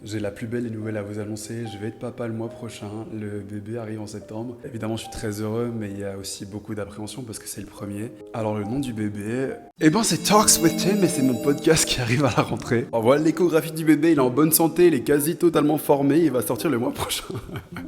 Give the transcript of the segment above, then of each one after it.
J'ai la plus belle nouvelle à vous annoncer, je vais être papa le mois prochain, le bébé arrive en septembre. Évidemment, je suis très heureux, mais il y a aussi beaucoup d'appréhension parce que c'est le premier. Alors, le nom du bébé, c'est Talks with Tim et c'est mon podcast qui arrive à la rentrée. On voit l'échographie du bébé, il est en bonne santé, il est quasi totalement formé, il va sortir le mois prochain.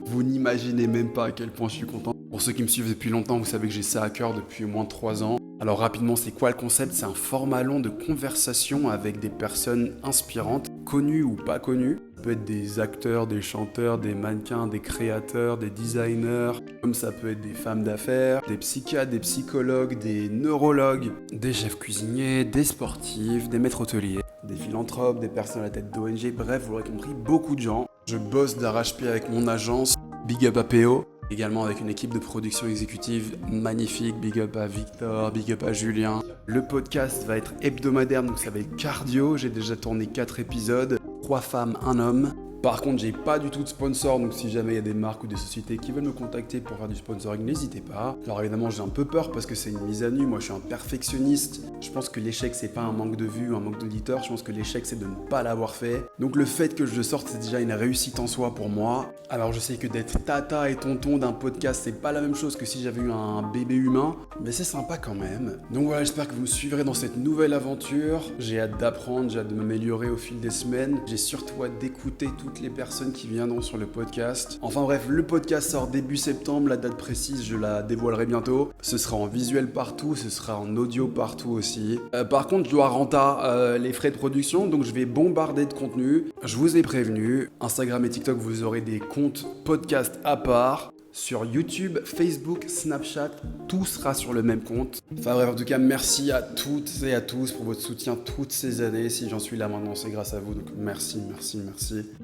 Vous n'imaginez même pas à quel point je suis content. Pour ceux qui me suivent depuis longtemps, vous savez que j'ai ça à cœur depuis au moins 3 ans. Alors rapidement, c'est quoi le concept? C'est un format long de conversation avec des personnes inspirantes, connues ou pas connues. Ça peut être des acteurs, des chanteurs, des mannequins, des créateurs, des designers, comme ça peut être des femmes d'affaires, des psychiatres, des psychologues, des neurologues, des chefs cuisiniers, des sportifs, des maîtres hôteliers, des philanthropes, des personnes à la tête d'ONG, bref, vous l'aurez compris, beaucoup de gens. Je bosse d'arrache-pied avec mon agence, Big Up à PO. Également avec une équipe de production exécutive magnifique, big up à Victor, big up à Julien. Le podcast va être hebdomadaire, donc ça va être cardio. J'ai déjà tourné 4 épisodes, 3 femmes, 1 homme. Par contre, j'ai pas du tout de sponsor, donc si jamais il y a des marques ou des sociétés qui veulent me contacter pour faire du sponsoring, n'hésitez pas. Alors évidemment, j'ai un peu peur parce que c'est une mise à nu. Moi, je suis un perfectionniste. Je pense que l'échec, c'est pas un manque de vues, un manque d'auditeurs. Je pense que l'échec, c'est de ne pas l'avoir fait. Donc le fait que je sorte, c'est déjà une réussite en soi pour moi. Alors je sais que d'être tata et tonton d'un podcast, c'est pas la même chose que si j'avais eu un bébé humain, mais c'est sympa quand même. Donc voilà, j'espère que vous me suivrez dans cette nouvelle aventure. J'ai hâte d'apprendre, j'ai hâte de m'améliorer au fil des semaines. J'ai surtout hâte d'écouter toutes les personnes qui viendront sur le podcast. Enfin bref, le podcast sort début septembre, la date précise, je la dévoilerai bientôt. Ce sera en visuel partout, ce sera en audio partout aussi. Par contre, je dois renta les frais de production, donc je vais bombarder de contenu. Je vous ai prévenu, Instagram et TikTok, vous aurez des comptes podcast à part. Sur YouTube, Facebook, Snapchat, tout sera sur le même compte. Enfin bref, en tout cas, merci à toutes et à tous pour votre soutien toutes ces années. Si j'en suis là maintenant, c'est grâce à vous. Donc merci.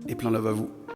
Et plein love à vous.